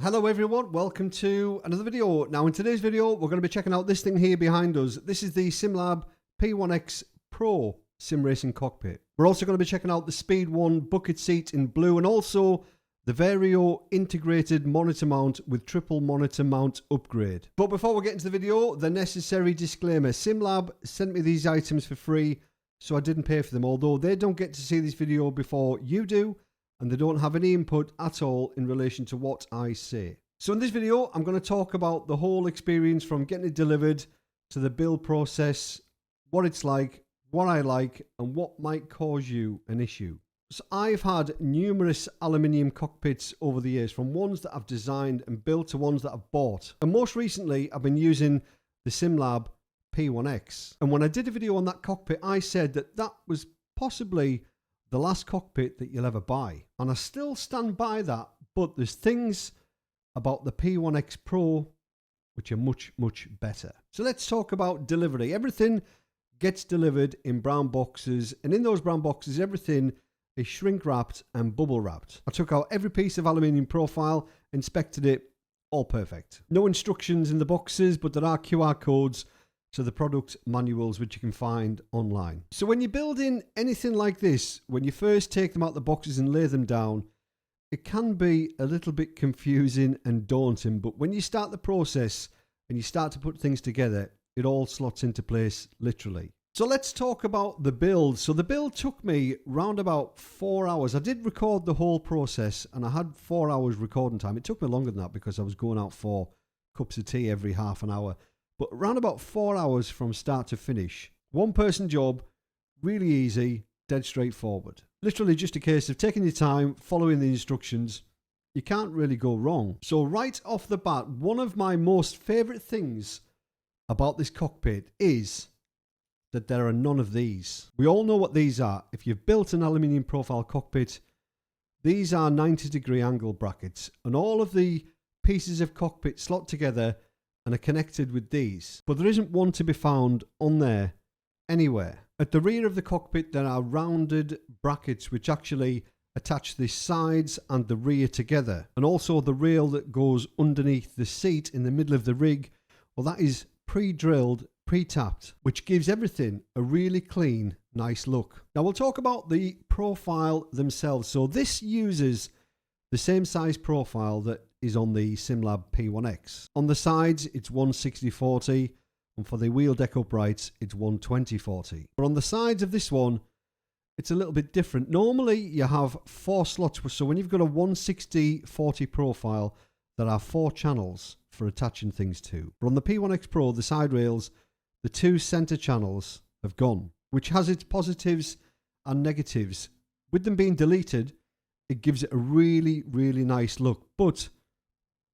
Hello everyone, welcome to another video. Now in today's video we're going to be checking out this thing here behind us. This is the Sim-Lab P1X Pro sim racing cockpit. We're also going to be checking out the Speed 1 bucket seat in blue and also the Vario integrated monitor mount with triple monitor mount upgrade. But before we get into the video, the necessary disclaimer. Sim-Lab sent me these items for free, so I didn't pay for them, although they don't get to see this video before you do, and they don't have any input at all in relation to what I say. So in this video, I'm going to talk about the whole experience from getting it delivered to the build process, what it's like, what I like, and what might cause you an issue. So I've had numerous aluminium cockpits over the years, from ones that I've designed and built to ones that I've bought. And most recently, I've been using the Sim-Lab P1X. And when I did a video on that cockpit, I said that that was possibly the last cockpit that you'll ever buy. And I still stand by that, but there's things about the P1X Pro which are much, much better. So let's talk about delivery. Everything gets delivered in brown boxes, and in those brown boxes, everything is shrink wrapped and bubble wrapped. I took out every piece of aluminium profile, inspected it, all perfect. No instructions in the boxes, but there are QR codes to the product manuals which you can find online. So when you're building anything like this, when you first take them out the boxes and lay them down, it can be a little bit confusing and daunting, but when you start the process and you start to put things together, it all slots into place literally. So let's talk about the build. So the build took me round about 4 hours. I did record the whole process and I had 4 hours recording time. It took me longer than that because I was going out for cups of tea every half an hour. But around about 4 hours from start to finish. One person job, really easy, dead straightforward. Literally just a case of taking your time, following the instructions. You can't really go wrong. So right off the bat, one of my most favourite things about this cockpit is that there are none of these. We all know what these are. If you've built an aluminium profile cockpit, these are 90-degree angle brackets. And all of the pieces of cockpit slot together and are connected with these, but there isn't one to be found on there anywhere. At the rear of the cockpit there are rounded brackets which actually attach the sides and the rear together, and also the rail that goes underneath the seat in the middle of the rig, well, that is pre-drilled, pre-tapped, which gives everything a really clean, nice look. Now we'll talk about the profile themselves. So this uses the same size profile that is on the Sim-Lab P1X. On the sides, it's 160/40, and for the wheel deck uprights, it's 120/40. But on the sides of this one, it's a little bit different. Normally, you have 4 slots, so when you've got a 160/40 profile, there are 4 channels for attaching things to. But on the P1X Pro, the side rails, the 2 center channels have gone, which has its positives and negatives. With them being deleted, it gives it a really, really nice look, but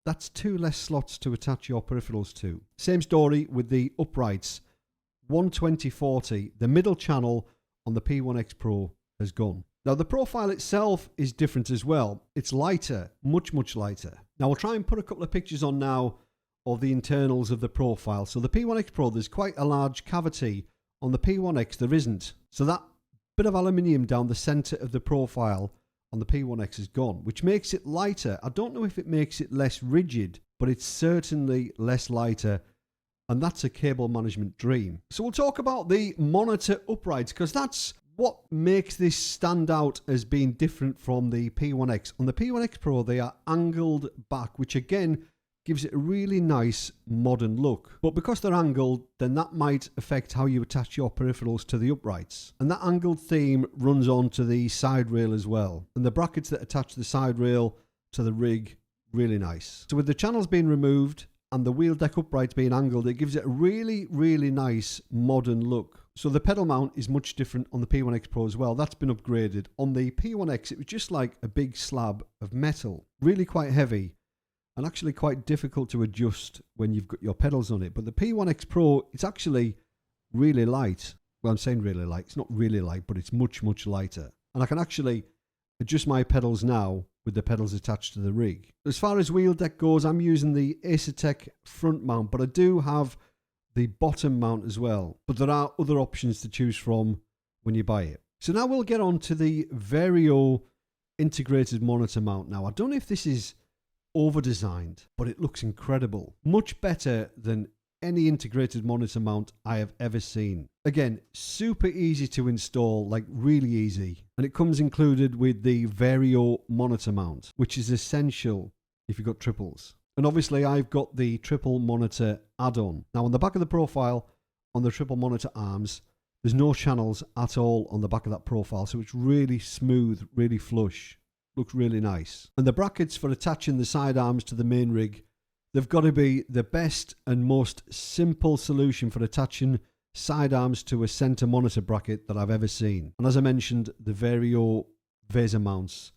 that's 2 less slots to attach your peripherals to. Same story with the uprights. 120/40, the middle channel on the P1X Pro has gone. Now the profile itself is different as well. It's lighter, much, much lighter. Now I'll try and put a couple of pictures on now of the internals of the profile. So the P1X Pro, there's quite a large cavity. On the P1X there isn't. So that bit of aluminium down the center of the profile on the P1X is gone, which makes it lighter. I don't know if it makes it less rigid, but it's certainly less lighter, and that's a cable management dream. So we'll talk about the monitor uprights, because that's what makes this stand out as being different from the P1X. On the P1X Pro, they are angled back, which again gives it a really nice modern look. But because they're angled, then that might affect how you attach your peripherals to the uprights. And that angled theme runs on to the side rail as well. And the brackets that attach the side rail to the rig, really nice. So with the channels being removed and the wheel deck uprights being angled, it gives it a really, really nice modern look. So the pedal mount is much different on the P1X Pro as well. That's been upgraded. On the P1X, it was just like a big slab of metal. Really quite heavy, and actually quite difficult to adjust when you've got your pedals on it. But the P1X Pro, it's actually really light. Well, I'm saying really light. It's not really light, but it's much, much lighter. And I can actually adjust my pedals now with the pedals attached to the rig. As far as wheel deck goes, I'm using the Acertec front mount, but I do have the bottom mount as well. But there are other options to choose from when you buy it. So now we'll get on to the Vario integrated monitor mount now. I don't know if this is over-designed, but it looks incredible. Much better than any integrated monitor mount I have ever seen. Again, super easy to install, like really easy. And it comes included with the Vario monitor mount, which is essential if you've got triples. And obviously I've got the triple monitor add-on. Now on the back of the profile, on the triple monitor arms, there's no channels at all on the back of that profile, so it's really smooth, really flush. Looks really nice. And the brackets for attaching the side arms to the main rig, they've got to be the best and most simple solution for attaching side arms to a center monitor bracket that I've ever seen. And as I mentioned, the Vario Vaser mounts,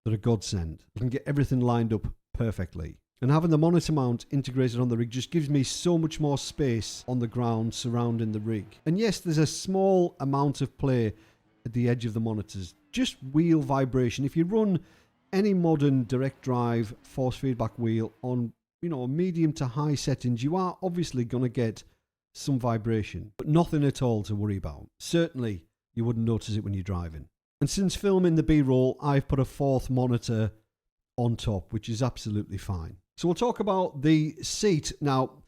they're a godsend. You can get everything lined up perfectly. And having the monitor mount integrated on the rig just gives me so much more space on the ground surrounding the rig. And yes, there's a small amount of play at the edge of the monitors, just wheel vibration. If you run any modern direct drive force feedback wheel on, medium to high settings, you are obviously going to get some vibration, but nothing at all to worry about. Certainly, you wouldn't notice it when you're driving. And since filming the B-roll, I've put a fourth monitor on top, which is absolutely fine. So we'll talk about the seat. Now,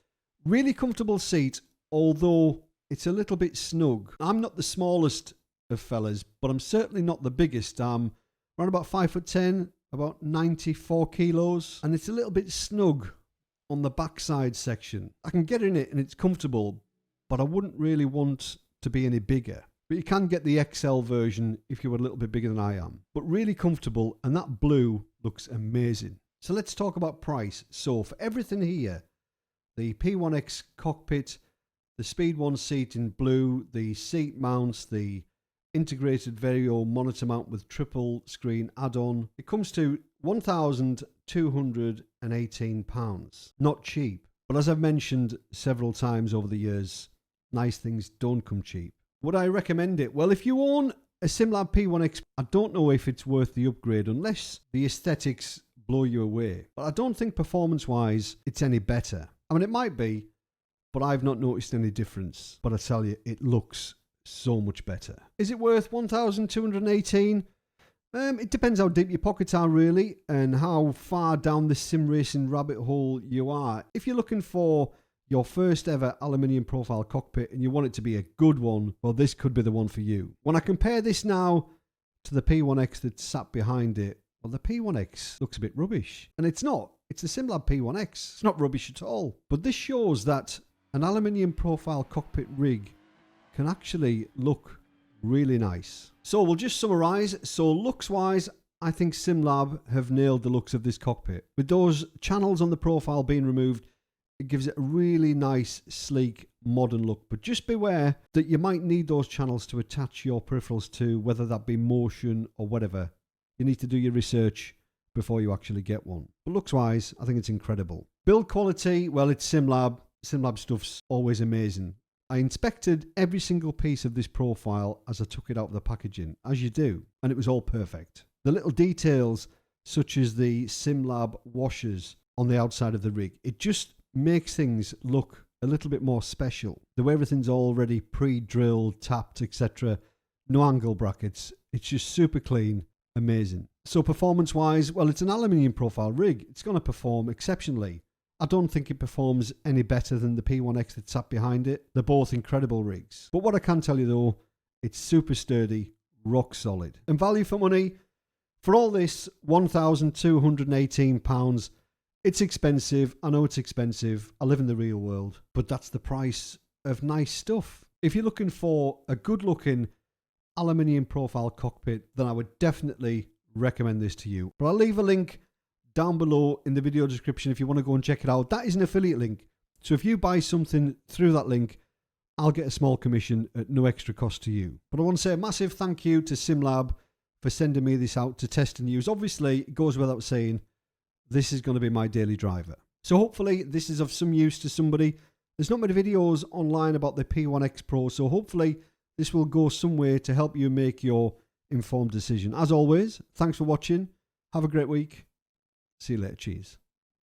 really comfortable seat, although it's a little bit snug. I'm not the smallest of fellas, but I'm certainly not the biggest. I'm around about 5'10", about 94 kilos, and it's a little bit snug on the backside section. I can get in it and it's comfortable, but I wouldn't really want to be any bigger. But you can get the XL version if you're a little bit bigger than I am. But really comfortable, and that blue looks amazing. So let's talk about price. So for everything here, the P1X cockpit, the Speed 1 seat in blue, the seat mounts, the integrated Vario monitor mount with triple screen add-on, it comes to £1,218. Not cheap. But as I've mentioned several times over the years, nice things don't come cheap. Would I recommend it? Well, if you own a Sim-Lab P1X, I don't know if it's worth the upgrade unless the aesthetics blow you away. But I don't think performance-wise it's any better. I mean, it might be, but I've not noticed any difference. But I tell you, it looks so much better. Is it worth $1,218? It depends how deep your pockets are, really, and how far down the sim racing rabbit hole you are. If you're looking for your first ever aluminium profile cockpit and you want it to be a good one, well, this could be the one for you. When I compare this now to the P1X that sat behind it, well, the P1X looks a bit rubbish. And it's not. It's the Sim-Lab P1X. It's not rubbish at all. But this shows that an aluminium profile cockpit rig can actually look really nice. So we'll just summarize. So looks-wise, I think Sim-Lab have nailed the looks of this cockpit. With those channels on the profile being removed, it gives it a really nice, sleek, modern look. But just beware that you might need those channels to attach your peripherals to, whether that be motion or whatever. You need to do your research before you actually get one. But looks-wise, I think it's incredible. Build quality, well, it's Sim-Lab. Sim-Lab stuff's always amazing. I inspected every single piece of this profile as I took it out of the packaging, as you do, and it was all perfect. The little details, such as the Sim-Lab washers on the outside of the rig, it just makes things look a little bit more special. The way everything's already pre-drilled, tapped, etc. No angle brackets. It's just super clean, amazing. So performance-wise, well, it's an aluminium profile rig. It's going to perform exceptionally. I don't think it performs any better than the P1X that sat behind it. They're both incredible rigs. But what I can tell you though, it's super sturdy, rock solid. And value for money, for all this, £1,218. It's expensive. I know it's expensive. I live in the real world. But that's the price of nice stuff. If you're looking for a good looking aluminium profile cockpit, then I would definitely recommend this to you. But I'll leave a link down below in the video description if you want to go and check it out. That is an affiliate link. So if you buy something through that link, I'll get a small commission at no extra cost to you. But I want to say a massive thank you to Sim-Lab for sending me this out to test and use. Obviously, it goes without saying, this is going to be my daily driver. So hopefully this is of some use to somebody. There's not many videos online about the P1X Pro, so hopefully this will go some way to help you make your informed decision. As always, thanks for watching. Have a great week. See you later. Cheers.